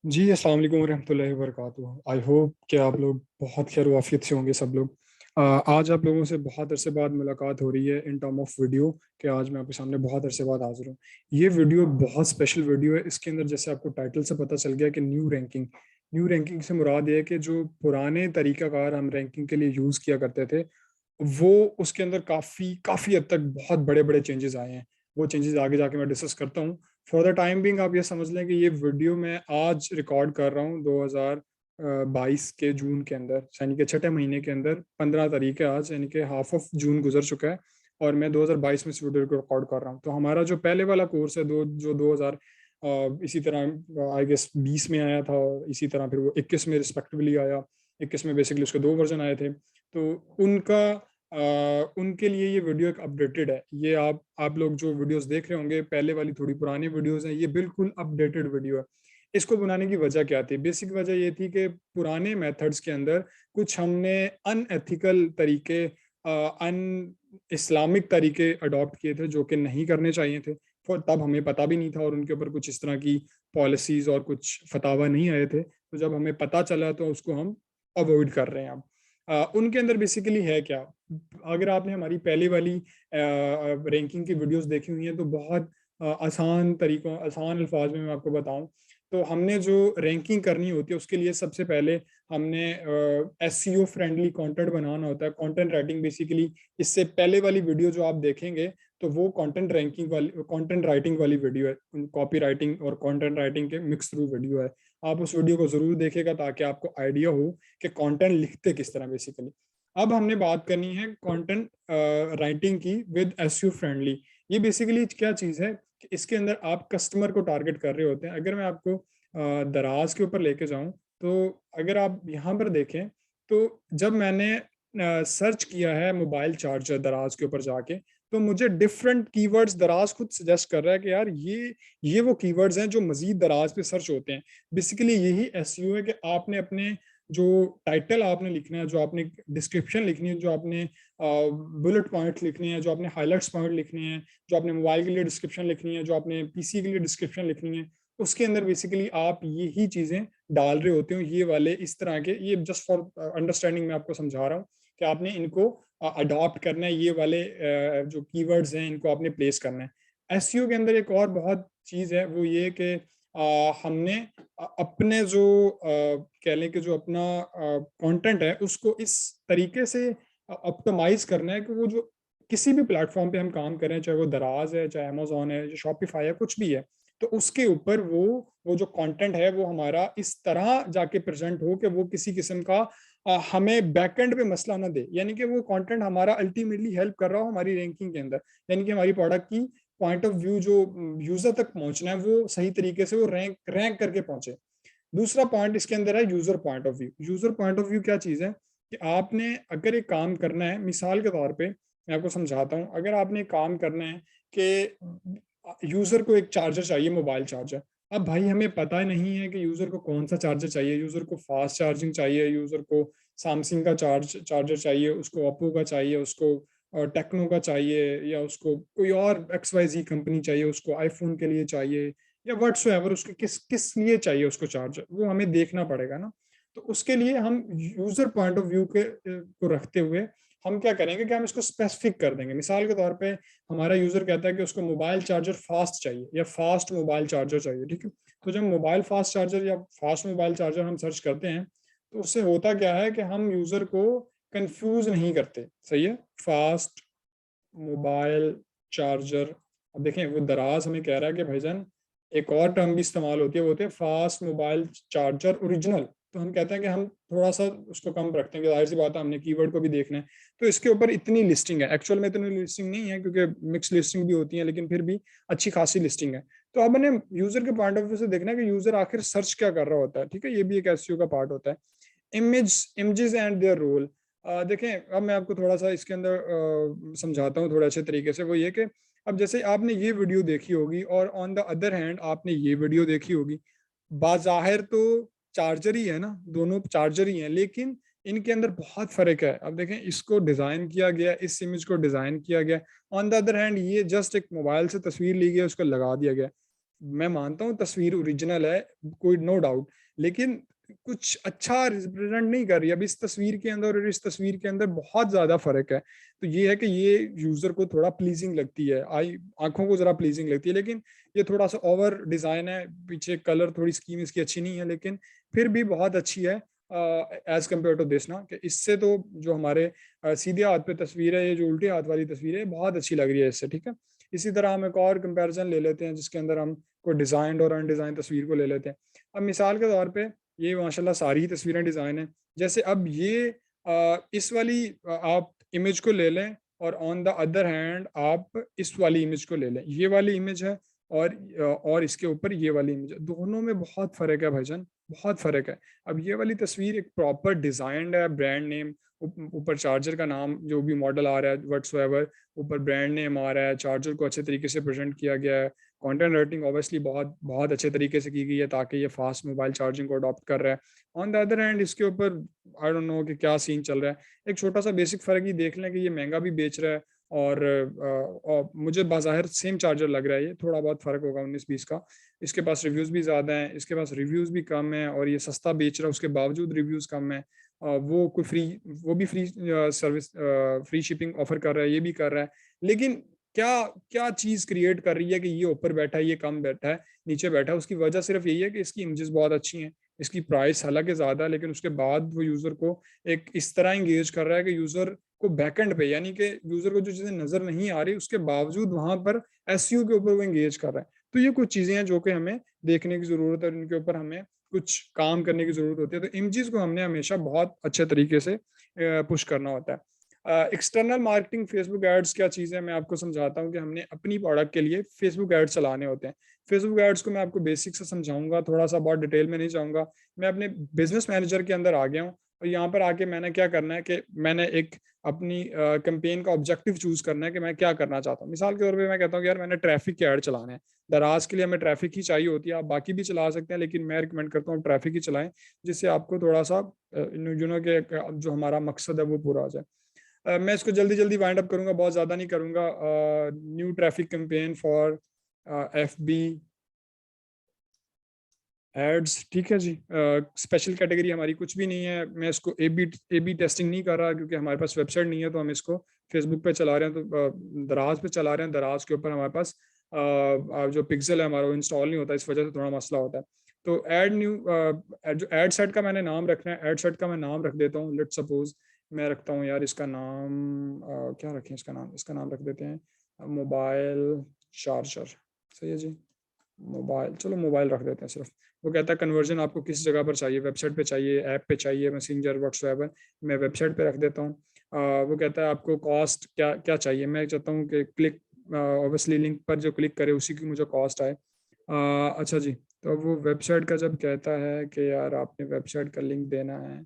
जी, अस्सलाम वालेकुम रहमतुल्लाहि व बरकातुहू। आई होप कि आप लोग बहुत खैर वाफियत से होंगे सब लोग। आज आप लोगों से बहुत अरसे बाद मुलाकात हो रही है इन टर्म ऑफ वीडियो कि आज मैं आपके सामने बहुत अरसे बाद हाज़िर हूँ। ये वीडियो बहुत स्पेशल वीडियो है। इसके अंदर जैसे आपको टाइटल से पता चल गया कि न्यू रैंकिंग से मुराद ये है कि जो पुराने तरीक़ाकार हम रैंकिंग के लिए यूज़ किया करते थे, वो उसके अंदर काफ़ी काफ़ी हद तक बहुत बड़े-बड़े चेंजेज़ आए हैं। वो चेंजेज़ आगे जाके मैं डिस्कस करता हूँ। फॉर द टाइम बीइंग आप ये समझ लें कि ये वीडियो मैं आज रिकॉर्ड कर रहा हूँ 2022 के जून के अंदर, यानी कि छठे महीने के अंदर 15 तारीख है आज, यानी कि हाफ ऑफ जून गुजर चुका है और मैं 2022 में इस वीडियो को रिकॉर्ड कर रहा हूँ। तो हमारा जो पहले वाला कोर्स है जो 2000 इसी तरह आई गेस 20 में आया था और इसी तरह फिर वो 21 में रिस्पेक्टिवली आया। 21 में बेसिकली उसके 2 वर्ज़न आए थे। तो उनका उनके लिए ये वीडियो एक अपडेटेड है। ये आप लोग जो वीडियोस देख रहे होंगे, पहले वाली थोड़ी पुरानी वीडियोस हैं, ये बिल्कुल अपडेटेड वीडियो है। इसको बनाने की वजह क्या थी? बेसिक वजह ये थी कि पुराने मेथड्स के अंदर कुछ हमने अनएथिकल तरीके अन इस्लामिक तरीके अडॉप्ट किए थे जो कि नहीं करने चाहिए थे। तब हमें पता भी नहीं था और उनके ऊपर कुछ इस तरह की पॉलिसीज़ और कुछ फतावा नहीं आए थे। तो जब हमें पता चला तो उसको हम अवॉइड कर रहे हैं अब। उनके अंदर बेसिकली है क्या? अगर आपने हमारी पहले वाली रैंकिंग की वीडियोस देखी हुई हैं तो बहुत आसान अल्फाज में मैं आपको बताऊं तो हमने जो रैंकिंग करनी होती है उसके लिए सबसे पहले हमने एसईओ फ्रेंडली कंटेंट बनाना होता है। कंटेंट राइटिंग बेसिकली इससे पहले वाली वीडियो जो आप देखेंगे तो वो कंटेंट राइटिंग वाली वीडियो है। कॉपी राइटिंग और कंटेंट राइटिंग के मिक्स थ्रू वीडियो है। आप उस वीडियो को जरूर देखेगा ताकि आपको आइडिया हो कि कंटेंट लिखते किस तरह बेसिकली। अब हमने बात करनी है कंटेंट राइटिंग की विद एसईओ फ्रेंडली। ये बेसिकली क्या चीज़ है कि इसके अंदर आप कस्टमर को टारगेट कर रहे होते हैं। अगर मैं आपको दराज के ऊपर लेके जाऊं तो अगर आप यहाँ पर देखें तो जब मैंने सर्च किया है मोबाइल चार्जर दराज के ऊपर जाके तो मुझे डिफरेंट कीवर्ड्स दराज खुद सजेस्ट कर रहा है कि यार ये वो कीवर्ड्स हैं जो मजीद दराज पे सर्च होते हैं। बेसिकली यही एसईओ है कि आपने अपने जो टाइटल आपने लिखना है, जो आपने डिस्क्रिप्शन लिखनी है, जो आपने बुलेट पॉइंट लिखने हैं, जो आपने हाइलाइट्स पॉइंट लिखने हैं, जो आपने मोबाइल के लिए डिस्क्रिप्शन लिखनी है, जो आपने पीसी के लिए डिस्क्रिप्शन लिखनी है, उसके अंदर बेसिकली आप यही चीज़ें डाल रहे होते हो। ये वाले इस तरह के, ये जस्ट फॉर अंडरस्टैंडिंग में आपको समझा रहा हूँ कि आपने इनको अडॉप्ट करना है। ये वाले जो कीवर्ड्स हैं इनको आपने प्लेस करना है। एसईओ के अंदर एक और बहुत चीज़ है, वो ये कि हमने अपने जो कह लें कि जो अपना कंटेंट है उसको इस तरीके से ऑप्टिमाइज करना है कि वो जो किसी भी प्लेटफॉर्म पे हम काम कर रहे हैं, चाहे वो दराज है, चाहे अमेजोन है, शॉपिफाई है, कुछ भी है, तो उसके ऊपर वो जो कंटेंट है वो हमारा इस तरह जाके प्रेजेंट हो कि वो किसी किस्म का हमें बैकएंड पे मसला ना दे। यानी कि वो कंटेंट हमारा अल्टीमेटली हेल्प कर रहा हो हमारी रैंकिंग के अंदर, यानी कि हमारी प्रोडक्ट की पॉइंट ऑफ व्यू जो यूजर तक पहुंचना है वो सही तरीके से वो रैंक रैंक करके पहुंचे। दूसरा पॉइंट इसके अंदर है user point of view. User point of view क्या चीज़ है कि आपने अगर एक काम करना है, मिसाल के तौर पे मैं आपको समझाता हूँ, अगर आपने एक काम करना है कि यूजर को एक चार्जर चाहिए, मोबाइल चार्जर। अब भाई हमें पता नहीं है कि यूजर को कौन सा चार्जर चाहिए। यूजर को फास्ट चार्जिंग चाहिए, यूजर को सैमसंग का चार्जर चाहिए, उसको ओप्पो का चाहिए, उसको टेक्नो का चाहिए, या उसको कोई और XYZ कंपनी चाहिए, उसको आईफोन के लिए चाहिए, या व्हाट्सएवर उसको किस किस लिए चाहिए उसको चार्जर, वो हमें देखना पड़ेगा ना। तो उसके लिए हम यूजर पॉइंट ऑफ व्यू के को रखते हुए हम क्या करेंगे कि हम इसको स्पेसिफिक कर देंगे। मिसाल के तौर पे हमारा यूजर कहता है कि उसको मोबाइल चार्जर फास्ट चाहिए या फास्ट मोबाइल चार्जर चाहिए, ठीक है। तो जब मोबाइल फास्ट चार्जर या फास्ट मोबाइल चार्जर हम सर्च करते हैं तो उससे होता क्या है कि हम यूजर को कंफ्यूज नहीं करते। सही है, फास्ट मोबाइल चार्जर। अब देखें वो दराज हमें कह रहा है कि भाईजान एक और टर्म भी इस्तेमाल होती है, वो होती है फास्ट मोबाइल चार्जर ओरिजिनल। तो हम कहते हैं कि हम थोड़ा सा उसको कम रखते हैं कि जाहिर सी बात है हमने कीवर्ड को भी देखना है। तो इसके ऊपर इतनी लिस्टिंग है, एक्चुअल में इतनी लिस्टिंग नहीं है क्योंकि मिक्स लिस्टिंग भी होती है, लेकिन फिर भी अच्छी खासी लिस्टिंग है। तो अब मैंने यूजर के पॉइंट ऑफ व्यू से देखना है कि यूजर आखिर सर्च क्या कर रहा होता है, ठीक है। ये भी एक एसईओ का पार्ट होता है। Images and their role. देखें अब मैं आपको थोड़ा सा इसके अंदर समझाता हूँ थोड़े अच्छे तरीके से। वो ये कि अब जैसे आपने ये वीडियो देखी होगी और ऑन द अदर हैंड आपने ये वीडियो देखी होगी, बाज़ाहिर तो चार्जर ही है ना, दोनों चार्जर ही हैं, लेकिन इनके अंदर बहुत फ़र्क है। अब देखें इसको डिज़ाइन किया गया, इस इमेज को डिज़ाइन किया गया, ऑन द अदर हैंड ये जस्ट एक मोबाइल से तस्वीर ली गई, उसको लगा दिया गया। मैं मानता हूँ तस्वीर ओरिजिनल है, कोई नो डाउट, लेकिन कुछ अच्छा रिप्रेजेंट नहीं कर रही। अब इस तस्वीर के अंदर और इस तस्वीर के अंदर बहुत ज्यादा फर्क है। तो ये है कि ये यूजर को थोड़ा प्लीजिंग लगती है, आई आंखों को जरा प्लीजिंग लगती है, लेकिन ये थोड़ा सा ओवर डिजाइन है, पीछे कलर थोड़ी स्कीम इसकी अच्छी नहीं है, लेकिन फिर भी बहुत अच्छी है एज कम्पेयर टू दिस ना, कि इससे तो जो हमारे सीधे हाथ पे तस्वीर है, ये जो उल्टे हाथ वाली तस्वीर है बहुत अच्छी लग रही है इससे, ठीक है। इसी तरह हम एक और कंपैरिजन ले लेते हैं जिसके अंदर हम कोई डिजाइंड और अनडिजाइन तस्वीर को ले लेते हैं। अब मिसाल के तौर पे ये माशाल्लाह सारी ही तस्वीरें डिजाइन है। जैसे अब ये इस वाली आप इमेज को ले लें, और ऑन द अदर हैंड आप इस वाली इमेज को ले लें, ये वाली इमेज है और इसके ऊपर ये वाली इमेज है, दोनों में बहुत फर्क है भाईजान, बहुत फर्क है। अब ये वाली तस्वीर एक प्रॉपर डिजाइंड है, ब्रांड नेम, ऊपर चार्जर का नाम जो भी मॉडल आ रहा है व्हाट्सएवर, ऊपर ब्रांड नेम आ रहा है, चार्जर को अच्छे तरीके से प्रेजेंट किया गया है, कंटेंट राइटिंग ऑब्वियसली बहुत बहुत अच्छे तरीके से की गई है ताकि ये फास्ट मोबाइल चार्जिंग को अडॉप्ट कर रहा है। ऑन द अदर हैंड इसके ऊपर आई डोंट नो कि क्या सीन चल रहा है। एक छोटा सा बेसिक फर्क ही देख लें कि ये महंगा भी बेच रहा है, और मुझे बाज़ाहिर सेम चार्जर लग रहा है, ये थोड़ा बहुत फ़र्क होगा 19-20 का। इसके पास रिव्यूज़ भी ज़्यादा हैं, इसके पास रिव्यूज़ भी कम हैं, और ये सस्ता बेच रहा है उसके बावजूद रिव्यूज़ कम हैं। वो कोई फ्री, वो भी free service, free shipping offer कर रहा है, ये भी कर रहा है। लेकिन क्या क्या चीज़ क्रिएट कर रही है कि ये ऊपर बैठा है, ये कम बैठा है, नीचे बैठा है? उसकी वजह सिर्फ यही है कि इसकी इमेजेस बहुत अच्छी हैं, इसकी प्राइस हालाँकि ज़्यादा है, लेकिन उसके बाद वो यूज़र को एक इस तरह एंगेज कर रहा है कि यूज़र को बैकएंड पे, यानी कि यूज़र को जो चीज़ें नज़र नहीं आ रही, उसके बावजूद वहाँ पर एसईओ के ऊपर वो एंगेज कर रहा है। तो ये कुछ चीज़ें हैं जो कि हमें देखने की ज़रूरत है और इनके ऊपर हमें कुछ काम करने की ज़रूरत होती है। तो इमेजेस को हमने हमेशा बहुत अच्छे तरीके से पुश करना होता है। एक्सटर्नल मार्केटिंग फेसबुक एड्स क्या चीज़ है, मैं आपको समझाता हूँ कि हमने अपनी प्रोडक्ट के लिए फेसबुक एड्स चलाने होते हैं। फेसबुक एड्स को मैं आपको बेसिक से समझाऊंगा, थोड़ा सा बहुत डिटेल में नहीं जाऊंगा। मैं अपने बिजनेस मैनेजर के अंदर आ गया हूँ, और यहाँ पर आके मैंने क्या करना है कि मैंने एक अपनी कैंपेन का ऑब्जेक्टिव चूज करना है कि मैं क्या करना चाहता हूँ। मिसाल के तौर पे मैं कहता हूँ कि यार मैंने ट्रैफिक के ऐड चलाने हैं, दराज के लिए हमें ट्रैफिक ही चाहिए होती है, आप बाकी भी चला सकते हैं, लेकिन मैं रिकमेंड करता हूँ ट्रैफिक ही चलाएं, जिससे आपको थोड़ा सा के जो हमारा मकसद है वो पूरा हो जाए। मैं इसको जल्दी जल्दी वाइंड अप करूंगा, बहुत ज़्यादा नहीं करूंगा। New traffic campaign for FB ads, ठीक है जी। स्पेशल कैटेगरी हमारी कुछ भी नहीं है, मैं इसको ए बी टेस्टिंग नहीं कर रहा क्योंकि हमारे पास वेबसाइट नहीं है, तो हम इसको फेसबुक पे चला रहे हैं, तो दराज पे चला रहे हैं, दराज के ऊपर हमारे पास जो पिक्सल है हमारा वो इंस्टॉल नहीं होता, इस वजह से थोड़ा मसला होता है। तो एड न्यू जो एड सेट का मैंने नाम रखना है, एड सेट का मैं नाम रख देता हूँ, लेट सपोज मैं रखता हूँ यार इसका नाम क्या रखें, इसका नाम रख देते हैं मोबाइल चार्जर। सही है जी, मोबाइल, चलो मोबाइल रख देते हैं सिर्फ। वो कहता है कन्वर्जन आपको किस जगह पर चाहिए, वेबसाइट पे चाहिए, ऐप पे चाहिए, मैसेंजर व्हाट्सएप, मैं वेबसाइट पे रख देता हूँ। वो कहता है आपको कॉस्ट क्या क्या चाहिए, मैं चाहता हूँ कि क्लिक ऑब्वियसली लिंक पर जो क्लिक करे उसी की मुझे कॉस्ट आए। अच्छा जी, तो अब वो वेबसाइट का जब कहता है कि यार आपने वेबसाइट का लिंक देना है,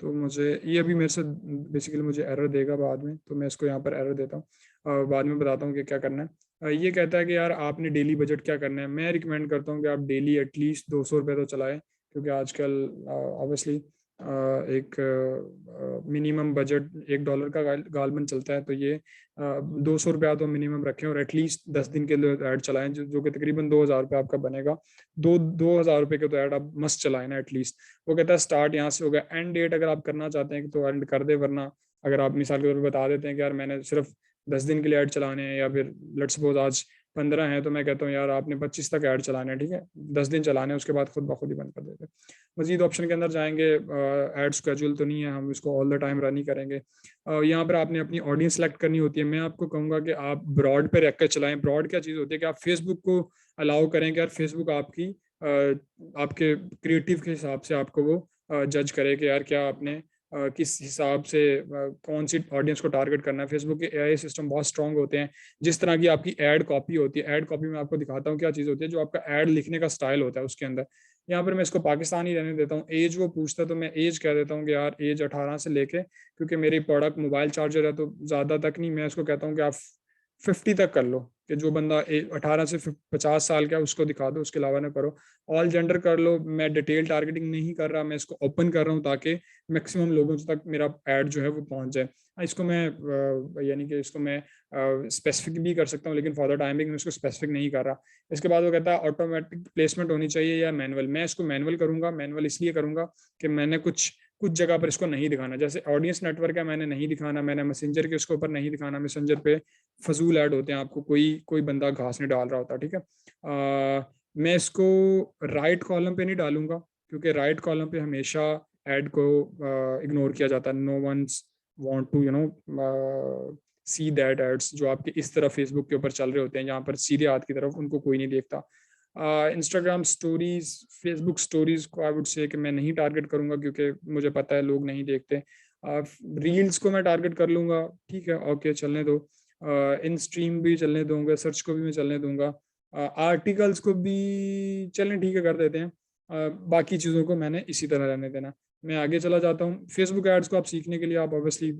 तो मुझे ये अभी मेरे से बेसिकली मुझे एरर देगा बाद में, तो मैं इसको यहाँ पर एरर देता हूँ, बाद में बताता हूँ कि क्या करना है। ये कहता है कि यार आपने डेली बजट क्या करना है, मैं रिकमेंड करता हूँ कि आप डेली एटलीस्ट 200 रुपये तो चलाएं, क्योंकि आजकल ऑब्वियसली एक मिनिमम बजट $1 का गालबन चलता है, तो ये 200 रुपया तो मिनिमम रखें, और एटलीस्ट 10 दिन के लिए ऐड चलाएं, जो कि तकरीबन 2,000 रुपये आपका बनेगा। 2,000 रुपये के तो ऐड आप मस्त चलाएं ना एटलीस्ट। वो कहता है स्टार्ट यहाँ से होगा, एंड डेट अगर आप करना चाहते हैं तो एंड कर दे, वरना अगर आप मिसाल के तौर पर बता देते हैं कि यार मैंने सिर्फ 10 दिन के लिए ऐड चलाने हैं, या फिर लेट्स सपोज आज 15 है, तो मैं कहता हूँ यार आपने 25 तक ऐड चलाने हैं, ठीक है, 10 दिन चलाने हैं, उसके बाद खुद ब खुद ही बंद कर देते हैं। मजीद ऑप्शन के अंदर जाएंगे, ऐड स्केड्यूल तो नहीं है, हम इसको ऑल द टाइम रन ही करेंगे। यहाँ पर आपने अपनी ऑडियंस सेलेक्ट करनी होती है। मैं आपको कहूँगा कि आप ब्रॉड पे रख कर चलाएं। ब्रॉड क्या चीज़ होती है कि आप फेसबुक को अलाउ करें कि यार फेसबुक आपकी आपके क्रिएटिव के हिसाब से आपको वो जज करे कि यार क्या आपने किस हिसाब से कौन सी ऑडियंस को टारगेट करना है। फेसबुक के एआई सिस्टम बहुत स्ट्रांग होते हैं। जिस तरह की आपकी एड कॉपी होती है, एड कॉपी में आपको दिखाता हूँ क्या चीज़ होती है, जो आपका एड लिखने का स्टाइल होता है उसके अंदर। यहाँ पर मैं इसको पाकिस्तानी रहने देता हूँ। एज वो पूछता है तो मैं एज कह देता हूँ कि यार एज 18 से लेके, क्योंकि मेरी प्रोडक्ट मोबाइल चार्जर है तो ज़्यादा तक नहीं, मैं इसको कहता हूँ कि आप 50 तक कर लो कि जो बंदा 18 से 50 साल का है उसको दिखा दो, उसके अलावा ना करो। ऑल जेंडर कर लो। मैं डिटेल टारगेटिंग नहीं कर रहा, मैं इसको ओपन कर रहा हूँ ताकि मैक्सिमम लोगों तक मेरा ऐड जो है वो पहुंच जाए। इसको मैं यानी कि इसको मैं स्पेसिफिक भी कर सकता हूँ, लेकिन फॉर द टाइमिंग मैं इसको स्पेसिफिक नहीं कर रहा। इसके बाद वो कहता है ऑटोमेटिक प्लेसमेंट होनी चाहिए या मैनुअल। मैं इसको मैनुअल करूंगा। मैनुअल इसलिए करूंगा कि मैंने कुछ कुछ जगह पर इसको नहीं दिखाना, जैसे ऑडियंस नेटवर्क है मैंने नहीं दिखाना, मैंने मैसेंजर के उसके ऊपर नहीं दिखाना। मैसेंजर पे फजूल ऐड होते हैं, आपको कोई कोई बंदा घास नहीं डाल रहा होता, ठीक है। मैं इसको राइट कॉलम पे नहीं डालूंगा, क्योंकि राइट कॉलम पे हमेशा ऐड को इग्नोर किया जाता है। No ones want to see that ads जो आपके इस तरफ फेसबुक के ऊपर चल रहे होते हैं, यहाँ पर सीधे हाथ की तरफ, उनको कोई नहीं देखता। इंस्टाग्राम स्टोरीज, फेसबुक स्टोरीज को आई वुड से कि मैं नहीं टारगेट करूंगा, क्योंकि मुझे पता है लोग नहीं देखते। रील्स को मैं टारगेट कर लूंगा, ठीक है, ओके चलने दो। इन स्ट्रीम भी चलने दूंगा, सर्च को भी मैं चलने दूंगा, आर्टिकल्स को भी चलें, ठीक है, कर देते हैं। बाकी चीज़ों को मैंने इसी तरह रहने देना। मैं आगे चला जाता हूँ। फेसबुक एड्स को आप सीखने के लिए आप ऑब्वियसली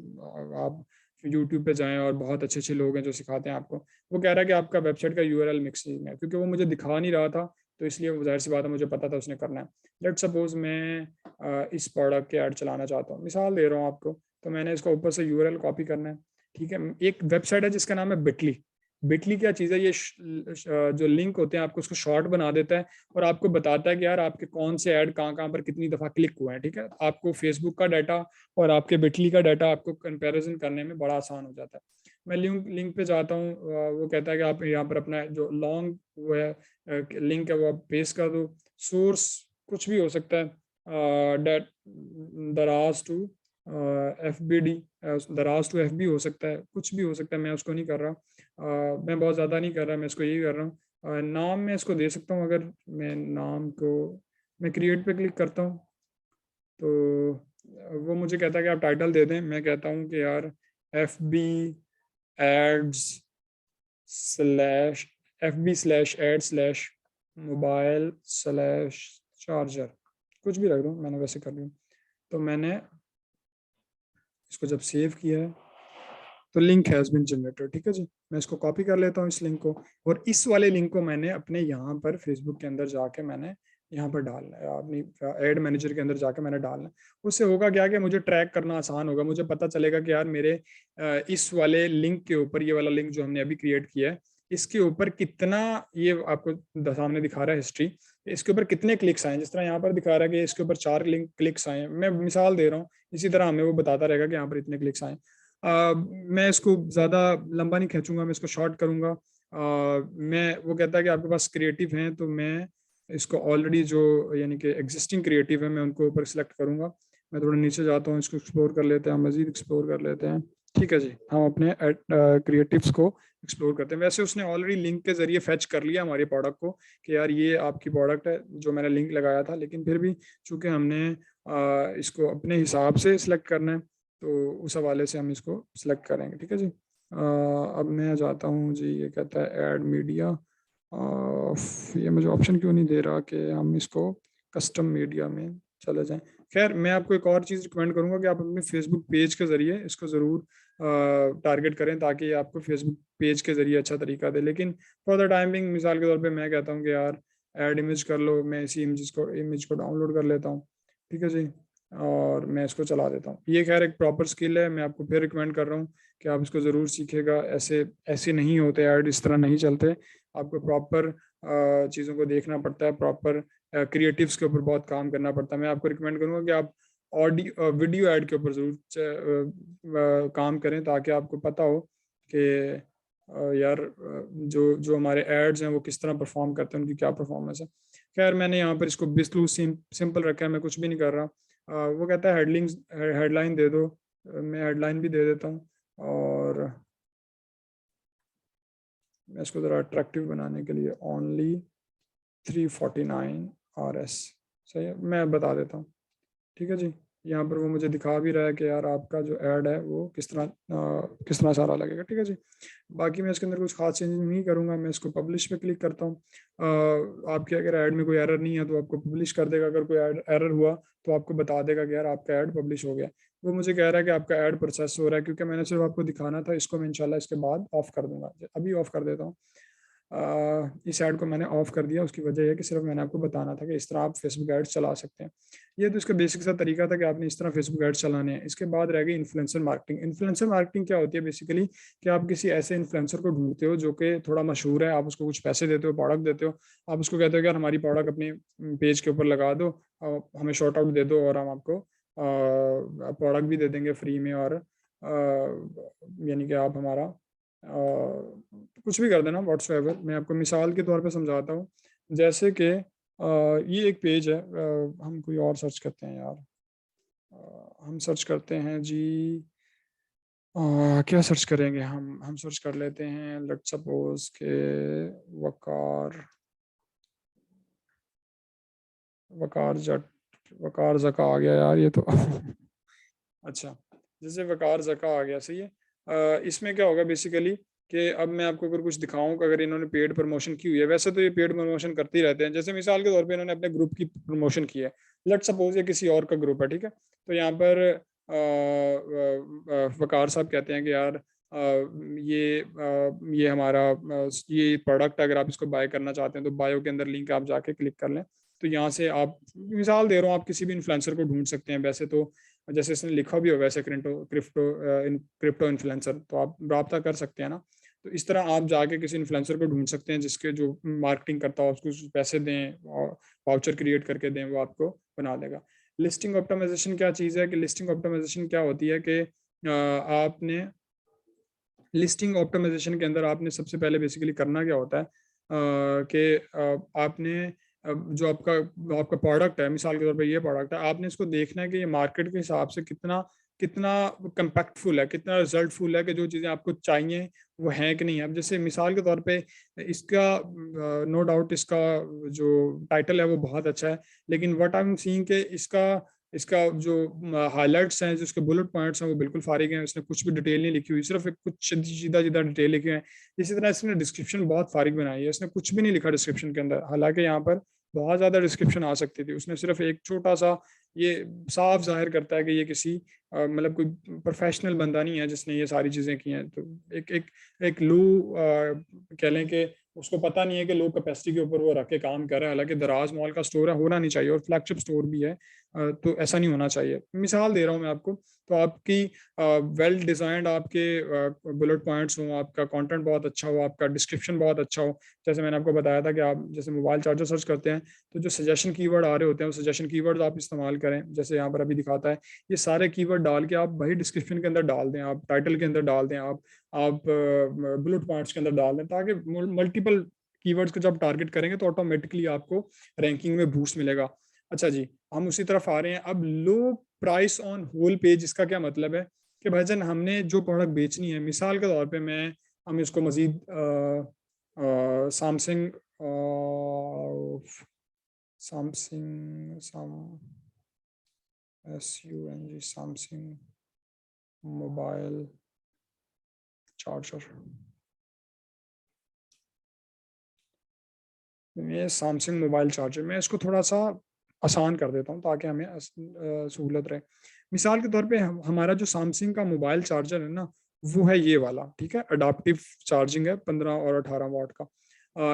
आप यूट्यूब पे जाएं, और बहुत अच्छे अच्छे लोग हैं जो सिखाते हैं आपको। वो कह रहा है कि आपका वेबसाइट का यूआरएल मिक्सिंग है, क्योंकि वो मुझे दिखा नहीं रहा था, तो इसलिए वो जाहिर सी बात है मुझे पता था उसने करना है। लेट सपोज मैं इस प्रोडक्ट के ऐड चलाना चाहता हूँ, मिसाल दे रहा हूँ आपको, तो मैंने इसका ऊपर से यूआरएल कॉपी करना है, ठीक है। एक वेबसाइट है जिसका नाम है बिटली। बिटली क्या चीज़ है, ये जो लिंक होते हैं आपको उसको शॉर्ट बना देता है, और आपको बताता है कि यार आपके कौन से ऐड कहाँ कहाँ पर कितनी दफ़ा क्लिक हुए हैं, ठीक है। आपको फेसबुक का डाटा और आपके बिटली का डाटा आपको कंपैरिजन करने में बड़ा आसान हो जाता है। मैं लिंक लिंक पे जाता हूँ, वो कहता है कि आप यहाँ पर अपना जो लॉन्ग वो है लिंक है वो आप पेस्ट कर दो। सोर्स कुछ भी हो सकता है, डेट दराज टू एफ बी डी, दराज टू एफ बी हो सकता है, कुछ भी हो सकता है, मैं उसको नहीं कर रहा। मैं बहुत ज़्यादा नहीं कर रहा, मैं इसको यही कर रहा हूँ। नाम मैं इसको दे सकता हूँ, अगर मैं नाम को मैं क्रिएट पे क्लिक करता हूँ तो वो मुझे कहता है कि आप टाइटल दे दें। मैं कहता हूँ कि यार एफ बी एड्स स्लैश FB/ad/मोबाइल/चार्जर, कुछ भी रख दूँ, मैंने वैसे कर लिया। तो मैंने इसको जब सेव किया है तो लिंक हैज़ बीन जनरेटेड, ठीक है जी। मैं इसको कॉपी कर लेता हूँ इस लिंक को, और इस वाले लिंक को मैंने अपने यहाँ पर फेसबुक के अंदर जाके मैंने यहाँ पर डालना है, अपनी एड मैनेजर के अंदर जाके मैंने डालना है। उससे होगा क्या कि मुझे ट्रैक करना आसान होगा, मुझे पता चलेगा कि यार मेरे इस वाले लिंक के ऊपर, ये वाला लिंक जो हमने अभी क्रिएट किया है, इसके ऊपर कितना, ये आपको सामने दिखा रहा है हिस्ट्री, इसके ऊपर कितने क्लिक्स आए। जिस तरह यहाँ पर दिखा रहा है कि इसके ऊपर 4 लिंक क्लिक्स आए, मैं मिसाल दे रहा हूँ, इसी तरह हमें वो बताता रहेगा कि यहाँ पर इतने क्लिक्स आए। मैं इसको ज़्यादा लंबा नहीं खींचूंगा, मैं इसको शॉर्ट करूंगा। मैं वो कहता है कि आपके पास क्रिएटिव हैं, तो मैं इसको ऑलरेडी जो यानी कि एग्जिस्टिंग क्रिएटिव है मैं उनको ऊपर सेलेक्ट करूंगा। मैं थोड़ा नीचे जाता हूँ, इसको एक्सप्लोर कर लेते हैं, मजीद एक्सप्लोर कर लेते हैं, ठीक है जी। हम अपने क्रिएटिव्स को एक्सप्लोर करते हैं। वैसे उसने ऑलरेडी लिंक के जरिए फेच कर लिया हमारे प्रोडक्ट को कि यार ये आपकी प्रोडक्ट है, जो मैंने लिंक लगाया था, लेकिन फिर भी चूंकि हमने इसको अपने हिसाब से सिलेक्ट करना है, तो उस हवाले से हम इसको सिलेक्ट करेंगे, ठीक है जी। अब मैं जाता हूँ जी, ये कहता है ऐड मीडिया, ये मुझे ऑप्शन क्यों नहीं दे रहा कि हम इसको कस्टम मीडिया में चले जाएं। खैर मैं आपको एक और चीज़ रिकमेंड करूंगा कि आप अपने फेसबुक पेज के ज़रिए इसको ज़रूर टारगेट करें, ताकि आपको फेसबुक पेज के ज़रिए अच्छा तरीका दे। लेकिन फॉर द टाइमिंग मिसाल के तौर पे मैं कहता हूँ कि यार ऐड इमेज कर लो, मैं इसी इमेज को डाउनलोड कर लेता हूँ, ठीक है जी, और मैं इसको चला देता हूँ। ये खैर एक प्रॉपर स्किल है, मैं आपको फिर रिकमेंड कर रहा हूँ कि आप इसको ज़रूर सीखेगा। ऐसे ऐसे नहीं होते ऐड, इस तरह नहीं चलते। आपको प्रॉपर चीज़ों को देखना पड़ता है, प्रॉपर क्रिएटिव्स के ऊपर बहुत काम करना पड़ता है। मैं आपको रिकमेंड करूँगा कि आप ऑडियो वीडियो ऐड के ऊपर ज़रूर काम करें, ताकि आपको पता हो कि यार जो जो हमारे एड्स हैं वो किस तरह परफॉर्म करते हैं, उनकी क्या परफॉर्मेंस है। खैर मैंने यहाँ पर इसको बिल्कुल सिंपल रखा है, मैं कुछ भी नहीं कर रहा। वो कहता है हेडलाइन दे दो, मैं हेडलाइन भी दे देता हूँ, और मैं इसको ज़रा अट्रैक्टिव बनाने के लिए ओनली 349 RS, सही है, मैं बता देता हूँ, ठीक है जी। यहाँ पर वो मुझे दिखा भी रहा है कि यार आपका जो ऐड है वो किस तरह सारा लगेगा, ठीक है जी। बाकी मैं इसके अंदर कुछ खास चेंज नहीं करूँगा। मैं इसको पब्लिश पे क्लिक करता हूँ। आपके अगर ऐड में कोई एरर नहीं है तो आपको पब्लिश कर देगा, अगर कोई एरर हुआ तो आपको बता देगा कि यार आपका ऐड पब्लिश हो गया। वो मुझे कह रहा है कि आपका ऐड प्रोसेस हो रहा है, क्योंकि मैंने सिर्फ आपको दिखाना था। इसको मैं इंशाल्लाह इसके बाद ऑफ कर दूंगा, अभी ऑफ कर देता हूँ। इस ऐड को मैंने ऑफ कर दिया, उसकी वजह है कि सिर्फ मैंने आपको बताना था कि इस तरह आप फेसबुक एड्स चला सकते हैं। ये तो इसका बेसिक सा तरीका था कि आपने इस तरह फेसबुक एड्स चलाने हैं। इसके बाद रह गई इन्फ्लुएंसर मार्केटिंग। इन्फ्लुएंसर मार्केटिंग क्या होती है बेसिकली, कि आप किसी ऐसे इन्फ्लुएंसर को ढूंढते हो जो कि थोड़ा मशहूर है, आप उसको कुछ पैसे देते हो, प्रोडक्ट देते हो, आप उसको कहते हो कि यार हमारी प्रोडक्ट अपने पेज के ऊपर लगा दो, हमें शॉर्ट आउट दे दो और हम आपको प्रोडक्ट भी दे देंगे फ्री में, और यानी कि आप हमारा कुछ भी कर देना व्हाट्सएवर। मैं आपको मिसाल के तौर पे समझाता हूँ। जैसे कि ये एक पेज है, हम कोई और सर्च करते हैं यार। हम सर्च करते हैं जी, क्या सर्च करेंगे हम सर्च कर लेते हैं, लेट्स सपोज के वकार वकार जट वकार जका आ गया यार ये तो अच्छा, जैसे वकार जका आ गया, सही है। इसमें क्या होगा बेसिकली कि अब मैं आपको अगर कुछ दिखाऊं कि अगर इन्होंने पेड प्रमोशन की हुई है, वैसे तो ये पेड प्रमोशन करते ही रहते हैं। जैसे मिसाल के तौर पे इन्होंने अपने ग्रुप की प्रमोशन की है, लेट सपोज ये किसी और का ग्रुप है, ठीक है। तो यहाँ पर वकार साहब कहते हैं कि यार ये हमारा ये प्रोडक्ट, अगर आप इसको बाय करना चाहते हैं तो बायो के अंदर लिंक आप जाके क्लिक कर लें। तो यहाँ से आप, मिसाल दे रहा हूँ, आप किसी भी इन्फ्लुएंसर को ढूंढ सकते हैं। वैसे तो जैसे इसने लिखा भी हो वैसे क्रिप्टो इन्फ्लुएंसर, तो आप रब्ता कर सकते हैं ना। तो इस तरह आप जाके किसी इन्फ्लुएंसर को ढूंढ सकते हैं जिसके जो मार्केटिंग करता हो, उसको पैसे दें और वाउचर क्रिएट करके दें, वो आपको बना देगा। लिस्टिंग ऑप्टिमाइजेशन क्या चीज़ है कि लिस्टिंग ऑप्टिमाइजेशन क्या होती है कि आपने लिस्टिंग ऑप्टिमाइजेशन के अंदर आपने सबसे पहले बेसिकली करना क्या होता है कि आपने जो आपका प्रोडक्ट है, मिसाल के तौर पे ये प्रोडक्ट है, आपने इसको देखना है कि ये मार्केट के हिसाब से कितना कितना कंपैक्टफुल है, कितना रिजल्टफुल है, कि जो चीज़ें आपको चाहिए वो हैं कि नहीं। अब जैसे मिसाल के तौर पे इसका नो डाउट इसका जो टाइटल है वो बहुत अच्छा है, लेकिन व्हाट आई एम सीइंग कि इसका इसका जो हाइलाइट्स हैं, जो इसके बुलेट पॉइंट्स हैं, वो बिल्कुल फारिग हैं। इसने कुछ भी डिटेल नहीं लिखी हुई, सिर्फ एक कुछ सीधा सीधा डिटेल लिखे हैं। इसी तरह इसने डिस्क्रिप्शन बहुत फारिग बनाई है, इसने कुछ भी नहीं लिखा डिस्क्रिप्शन के अंदर, हालांकि यहाँ पर बहुत ज़्यादा डिस्क्रिप्शन आ सकती थी। उसने सिर्फ एक छोटा सा, ये साफ जाहिर करता है कि ये किसी मतलब कोई प्रोफेशनल बंदा नहीं है जिसने ये सारी चीज़ें की हैं। तो एक एक एक लो कह लें कि उसको पता नहीं है कि लो कैपेसिटी के ऊपर वो रख के काम कर रहा है। हालांकि दराज मॉल का स्टोर है, होना नहीं चाहिए, और फ्लैगशिप स्टोर भी है, तो ऐसा नहीं होना चाहिए। मिसाल दे रहा हूँ मैं आपको। तो आपकी वेल डिजाइंड आपके बुलेट पॉइंट्स हों, आपका कंटेंट बहुत अच्छा हो, आपका डिस्क्रिप्शन बहुत अच्छा हो। जैसे मैंने आपको बताया था कि आप जैसे मोबाइल चार्जर सर्च करते हैं तो जो सजेशन कीवर्ड आ रहे होते हैं, वो सजेशन कीवर्ड आप इस्तेमाल करें। जैसे यहाँ पर अभी दिखाता है, ये सारे कीवर्ड डाल के आप वही डिस्क्रिप्शन के अंदर डाल दें, आप टाइटल के अंदर डाल दें, आप बुलेट पॉइंट्स के अंदर डाल दें, ताकि मल्टीपल कीवर्ड्स को जब टारगेट करेंगे तो ऑटोमेटिकली आपको रैंकिंग में बूस्ट मिलेगा। अच्छा जी, हम उसी तरफ आ रहे हैं। अब low price on whole page, इसका क्या मतलब है कि भाईजान हमने जो प्रोडक्ट बेचनी है, मिसाल के तौर पे हम इसको मजीद Samsung Samsung SUNG Samsung mobile charger, ये सैमसंग मोबाइल चार्जर, मैं इसको थोड़ा सा आसान कर देता हूँ ताकि हमें सहूलत रहे। मिसाल के तौर पे हमारा जो सैमसंग का मोबाइल चार्जर है ना, वो है ये वाला, ठीक है। अडाप्टिव चार्जिंग है 15 और 18 वाट का।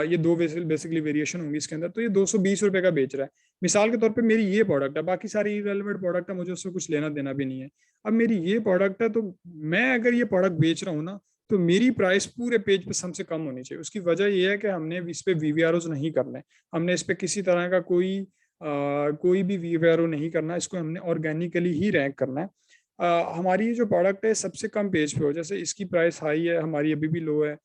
ये दो बेसिकली वेरिएशन होंगी इसके अंदर। तो ये 220 रुपए का बेच रहा है। मिसाल के तौर पे मेरी ये प्रोडक्ट है, बाकी सारी इरेलेवेंट प्रोडक्ट है, मुझे उससे कुछ लेना देना भी नहीं है। अब मेरी ये प्रोडक्ट है, तो मैं अगर ये प्रोडक्ट बेच रहा हूँ ना, तो मेरी प्राइस पूरे पेज पे सबसे कम होनी चाहिए। उसकी वजह यह है कि हमने इस पे वीवीआरओ नहीं करने, हमने इस पे किसी तरह का कोई भी वीवीआरओ नहीं करना, इसको हमने ऑर्गेनिकली ही रैंक करना है। हमारी ये जो प्रोडक्ट है सबसे कम पेज पे हो, जैसे इसकी प्राइस हाई है, हमारी अभी भी लो है।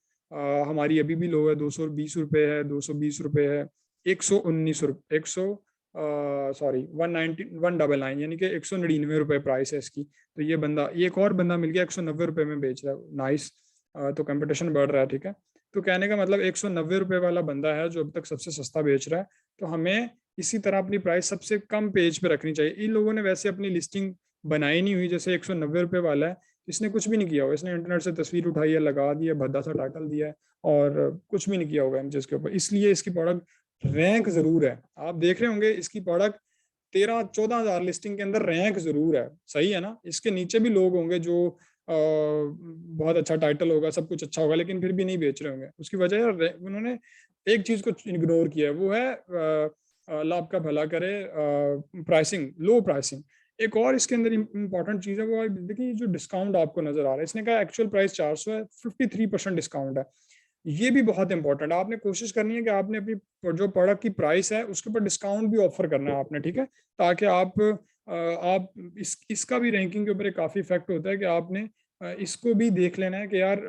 हमारी अभी भी लो है, 220 रुपये है, 220 रुपये है, 119 रुपये, 199 यानी कि 199 रुपये प्राइस है इसकी। तो ये बंदा, ये एक और बंदा मिल गया 190 रुपये में बेच रहा है, नाइस। तो कंपटीशन बढ़ रहा है, ठीक है। तो कहने का मतलब 190 रुपये वाला बंदा है जो अब तक सबसे सस्ता बेच रहा है। तो हमें इसी तरह अपनी प्राइस सबसे कम पेज पे रखनी चाहिए। इन लोगों ने वैसे अपनी लिस्टिंग बनाई नहीं हुई, जैसे 190 रुपये वाला है, इसने कुछ भी नहीं किया होगा, इसने इंटरनेट से तस्वीर उठाई है, लगा दी है, भद्दा सा टाइटल दिया है, और कुछ भी नहीं किया होगा इमेजेस के ऊपर, इसलिए इसकी प्रोडक्ट रैंक जरूर है। आप देख रहे होंगे इसकी प्रोडक्ट 13-14 हज़ार लिस्टिंग के अंदर रैंक जरूर है, सही है ना। इसके नीचे भी लोग होंगे जो बहुत अच्छा टाइटल होगा, सब कुछ अच्छा होगा, लेकिन फिर भी नहीं बेच रहे होंगे। उसकी वजह है उन्होंने एक चीज को इग्नोर किया है, वो है अल्लाह आपका भला करे, प्राइसिंग, लो प्राइसिंग। एक और इसके अंदर इंपॉर्टेंट चीज है, वो है देखिए जो डिस्काउंट आपको नजर आ रहा है, इसने कहा एक्चुअल प्राइस 400 है, 53% डिस्काउंट है। ये भी बहुत इंपॉर्टेंट है। आपने कोशिश करनी है कि आपने अपनी जो प्रोडक्ट की प्राइस है उसके ऊपर डिस्काउंट भी ऑफर करना है आपने, ठीक है, ताकि आप इसका भी रैंकिंग के ऊपर एक काफी इफेक्ट होता है कि आपने इसको भी देख लेना है कि यार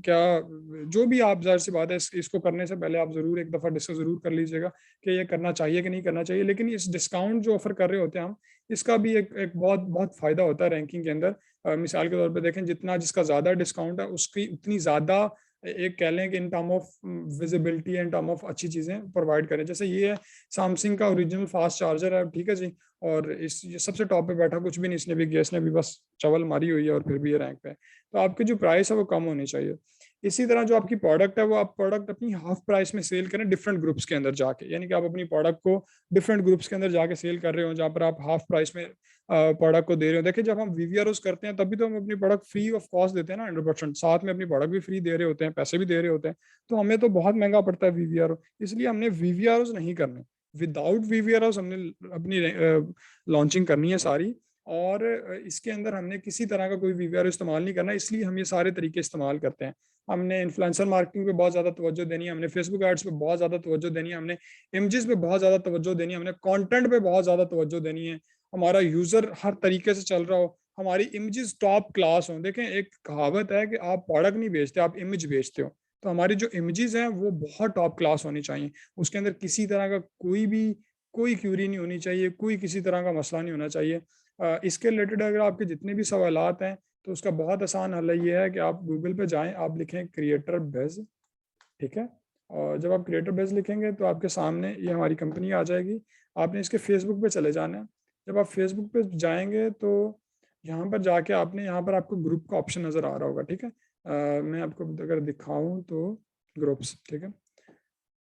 क्या जो भी आप, जाहिर सी बात है, इसको करने से पहले आप जरूर एक दफा डिस्कस जरूर कर लीजिएगा कि ये करना चाहिए कि नहीं करना चाहिए। लेकिन इस डिस्काउंट जो ऑफर कर रहे होते हैं हम, इसका भी एक बहुत बहुत फायदा होता है रैंकिंग के अंदर। मिसाल के तौर पर देखें, जितना जिसका ज्यादा डिस्काउंट है उसकी उतनी ज्यादा, एक कह लें कि in term of visibility, in term of अच्छी चीजें प्रोवाइड करें। जैसे ये है सैमसंग का ओरिजिनल फास्ट चार्जर है, ठीक है जी, और ये सबसे टॉप पे बैठा, कुछ भी नहीं इसने भी किया, इसने भी बस चवल मारी हुई है और फिर भी ये रैंक पे है। तो आपकी जो प्राइस है वो कम होनी चाहिए। इसी तरह जो आपकी प्रोडक्ट है वो आप प्रोडक्ट अपनी हाफ प्राइस में सेल करें डिफरेंट ग्रुप्स के अंदर जाके, यानी कि आप अपनी प्रोडक्ट को डिफरेंट ग्रुप्स के अंदर जाके सेल कर रहे हो, जहाँ पर आप हाफ प्राइस में प्रोडक्ट को दे रहे हो। देखिए जब हम वीवीआरओस करते हैं तभी तो हम अपनी प्रोडक्ट फ्री ऑफ कॉस्ट देते हैं ना, 100%, साथ में अपनी प्रोडक्ट भी फ्री दे रहे होते हैं, पैसे भी दे रहे होते हैं, तो हमें तो बहुत महंगा पड़ता है वीवीआरओ। इसलिए हमने वीवीआरओस नहीं करने, विदाउट वीवीआरओस हमने अपनी लॉन्चिंग करनी है सारी, और इसके अंदर हमने किसी तरह का कोई वीवीआर इस्तेमाल नहीं करना, इसलिए हम ये सारे तरीके इस्तेमाल करते हैं। हमने इन्फ्लुएंसर मार्केटिंग पे बहुत ज़्यादा तवज्जो देनी है, हमने फेसबुक एड्स पे बहुत ज़्यादा तवज्जो देनी है, हमने इमेजेस पे बहुत ज़्यादा तवज्जो देनी है, हमने कंटेंट पे बहुत ज़्यादा तवज्जो देनी है। हमारा यूज़र हर तरीके से चल रहा हो, हमारी इमेजेस टॉप क्लास हो। देखें एक कहावत है कि आप प्रोडक्ट नहीं बेचते, आप इमेज बेचते हो, तो हमारी जो इमेजेस हैं वो बहुत टॉप क्लास होनी चाहिए। उसके अंदर किसी तरह का कोई क्यूरी नहीं होनी चाहिए, कोई किसी तरह का मसला नहीं होना चाहिए। इसके रिलेटेड अगर आपके जितने भी सवालात हैं, तो उसका बहुत आसान हल ये है कि आप गूगल पे जाएं, आप लिखें क्रिएटर बेज, ठीक है, और जब आप क्रिएटर बेज लिखेंगे तो आपके सामने ये हमारी कंपनी आ जाएगी। आपने इसके फेसबुक पे चले जाना है। जब आप फेसबुक पे जाएंगे तो यहाँ पर जाके आपने, यहाँ पर आपको ग्रुप का ऑप्शन नज़र आ रहा होगा, ठीक है। मैं आपको अगर दिखाऊं तो ग्रुप्स, ठीक है,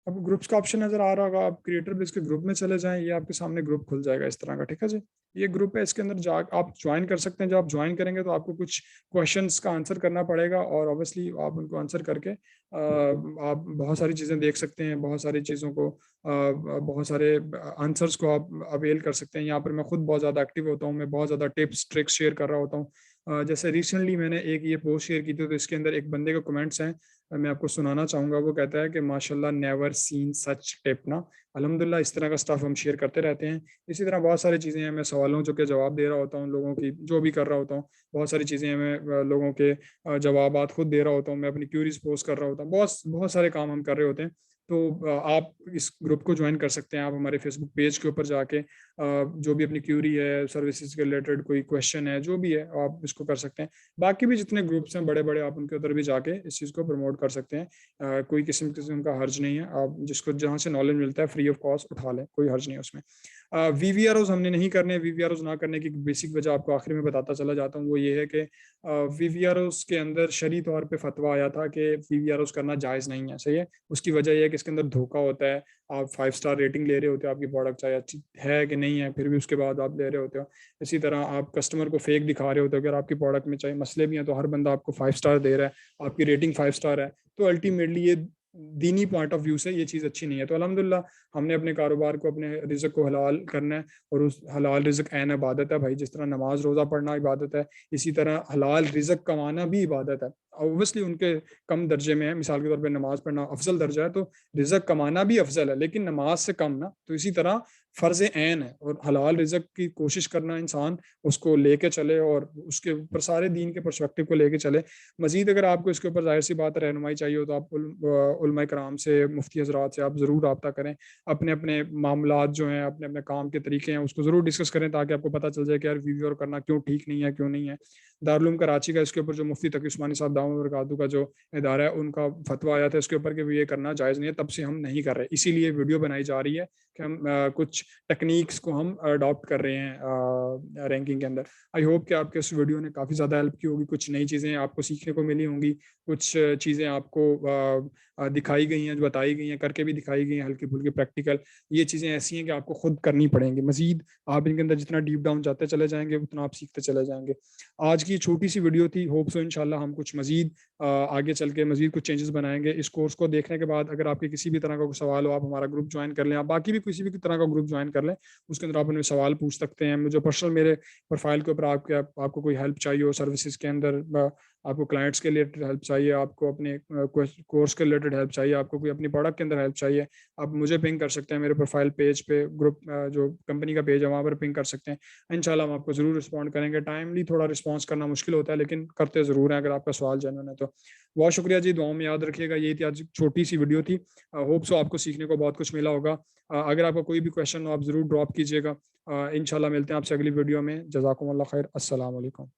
आपको ग्रुप्स का ऑप्शन नजर आ रहा होगा, आप क्रिएटर बेस के ग्रुप में चले जाएं, ये आपके सामने ग्रुप खुल जाएगा इस तरह का, ठीक है जी। ये ग्रुप है, इसके अंदर जा आप ज्वाइन कर सकते हैं। जब आप ज्वाइन करेंगे तो आपको कुछ क्वेश्चंस का आंसर करना पड़ेगा, और ऑब्वियसली आप उनको आंसर करके आप बहुत सारी चीज़ें देख सकते हैं, बहुत सारी चीज़ों को, बहुत सारे आंसर्स को आप अवेल कर सकते हैं। यहाँ पर मैं खुद बहुत ज़्यादा एक्टिव होता हूँ, मैं बहुत ज़्यादा टिप्स ट्रिक्स शेयर कर रहा होता हूँ। जैसे रिसेंटली मैंने एक ये पोस्ट शेयर की थी, तो इसके अंदर एक बंदे के कमेंट्स हैं, मैं आपको सुनाना चाहूँगा। वो कहता है कि माशाल्लाह, नेवर सीन सच टिप ना। अल्हम्दुलिल्लाह, इस तरह का स्टफ हम शेयर करते रहते हैं। इसी तरह बहुत सारी चीज़ें हैं, मैं सवालों जो के जवाब दे रहा होता हूँ, लोगों की जो भी कर रहा होता हूँ। बहुत सारी चीज़ें हैं, मैं लोगों के जवाबात खुद दे रहा होता हूँ, मैं अपनी क्यूरीज पोस्ट कर रहा होता हूँ, बहुत बहुत सारे काम हम कर रहे होते हैं। तो आप इस ग्रुप को ज्वाइन कर सकते हैं। आप हमारे फेसबुक पेज के ऊपर जाके जो भी अपनी क्यूरी है, सर्विसेज के रिलेटेड कोई क्वेश्चन है, जो भी है, आप इसको कर सकते हैं। बाकी भी जितने ग्रुप्स हैं बड़े बड़े, आप उनके उधर भी जाके इस चीज़ को प्रमोट कर सकते हैं। कोई किस्म का हर्ज नहीं है, आप जिसको जहाँ से नॉलेज मिलता है फ्री ऑफ कॉस्ट उठा लें, कोई हर्ज नहीं है उसमें। वीवीआरओज हमने नहीं करने। वीवीआरओज ना करने की बेसिक वजह आपको आखिरी में बताता चला जाता हूँ, वो ये है कि वीवीआरओज के अंदर शरई तौर पे फतवा आया था कि वीवीआरओज करना जायज़ नहीं है, सही है। उसकी वजह यह है कि इसके अंदर धोखा होता है। आप 5 स्टार रेटिंग ले रहे होते हो, आपकी प्रोडक्ट चाहे अच्छी है कि नहीं है, फिर भी उसके बाद आप ले रहे होते हो। इसी तरह आप कस्टमर को फेक दिखा रहे होते हो। अगर आपकी प्रोडक्ट में चाहे मसले भी हैं, तो हर बंदा आपको 5 स्टार दे रहा है, आपकी रेटिंग 5 स्टार है, तो अल्टीमेटली ये दीनी पॉइंट ऑफ व्यू से ये चीज़ अच्छी नहीं है। तो अल्हम्दुलिल्लाह, हमने अपने कारोबार को, अपने रिज़्क को हलाल करना है, और उस हलाल रिज़्क ऐन इबादत है भाई। जिस तरह नमाज रोज़ा पढ़ना इबादत है, इसी तरह हलाल रिज़्क कमाना भी इबादत है। ऑब्वियसली उनके कम दर्जे में है, मिसाल के तौर पे नमाज पढ़ना अफजल दर्जा है, तो रिज़्क कमाना भी अफजल है, लेकिन नमाज से कम ना। तो इसी तरह फ़र्ज़ ऐन है, और हलाल रिज़्क की कोशिश करना, इंसान उसको लेके चले और उसके ऊपर सारे दीन के पर्सपेक्टिव को लेके चले। मज़ीद अगर आपको इसके ऊपर ज़ाहिर सी बात है रहनुमाई चाहिए हो, तो आप उलमा कराम से, मुफ्ती हज़रात से आप ज़रूर रब्ता करें। अपने अपने मामलात जो हैं, अपने अपने काम के तरीके हैं, उसको ज़रूर डिस्कस करें, ताकि आपको पता चल जाए कि यार वीवीआर करना क्यों ठीक नहीं है, क्यों नहीं है। दारुल उलूम कराची का इसके ऊपर जो मुफ्ती तकी उस्मानी साहब दामद व बरकातहू का जो इदारा है उनका फतवा आया था इसके ऊपर कि ये करना जायज़ नहीं है, तब से हम नहीं कर रहे। इसीलिए वीडियो बनाई जा रही है कि हम कुछ टेक्नीक्स को हम अडॉप्ट कर रहे हैं रैंकिंग के अंदर। आई होप कि आपके इस वीडियो ने काफ़ी ज़्यादा हेल्प की होगी, कुछ नई चीज़ें आपको सीखने को मिली होंगी, कुछ चीज़ें आपको दिखाई गई हैं, जो बताई गई हैं, करके भी दिखाई गई हैं हल्की-फुल्की प्रैक्टिकल। ये चीज़ें ऐसी हैं कि आपको खुद करनी पड़ेंगी। मज़ीद आप इनके अंदर जितना डीप डाउन जाते चले जाएँगे, उतना आप सीखते चले जाएँगे। आज की छोटी-सी वीडियो थी, होप सो इंशाल्लाह हम कुछ मज़ीद आगे चल के मज़ीद कुछ चेंजेस बनाएँगे। इस कोर्स को देखने के बाद अगर आपके किसी भी तरह का कोई सवाल हो, आप हमारा ग्रुप जॉइन कर लें, आप बाकी भी किसी भी तरह का ग्रुप जॉइन कर लें, उसके अंदर आप हमें सवाल पूछ सकते हैं। मुझे पर्सनल मेरे प्रोफाइल के ऊपर आपको कोई हेल्प चाहिए हो सर्विसेज़ के अंदर, आपको क्लाइंट्स के रिलेटेड हेल्प चाहिए, आपको अपने कोर्स के रिलेटेड हेल्प चाहिए, आपको कोई अपनी प्रोडक्ट के अंदर हेल्प चाहिए, आप मुझे पिंग कर सकते हैं मेरे प्रोफाइल पेज पे, ग्रुप जो कंपनी का पेज है वहाँ पर पिंग कर सकते हैं। इंशाल्लाह हम आपको ज़रूर रिस्पॉन्ड करेंगे। टाइमली थोड़ा रिस्पॉन्स करना मुश्किल होता है, लेकिन करते ज़रूर हैं अगर आपका सवाल जेन्युइन है तो। बहुत शुक्रिया जी, दुआओं में याद रखिएगा। यही थी आज छोटी-सी वीडियो थी। होप सो आपको सीखने को बहुत कुछ मिला होगा। अगर आपका कोई भी क्वेश्चन हो आप ज़रूर ड्रॉप कीजिएगा। इंशाल्लाह मिलते हैं आपसे अगली वीडियो में। जज़ाकुमुल्लाह खैर। अस्सलाम वालेकुम।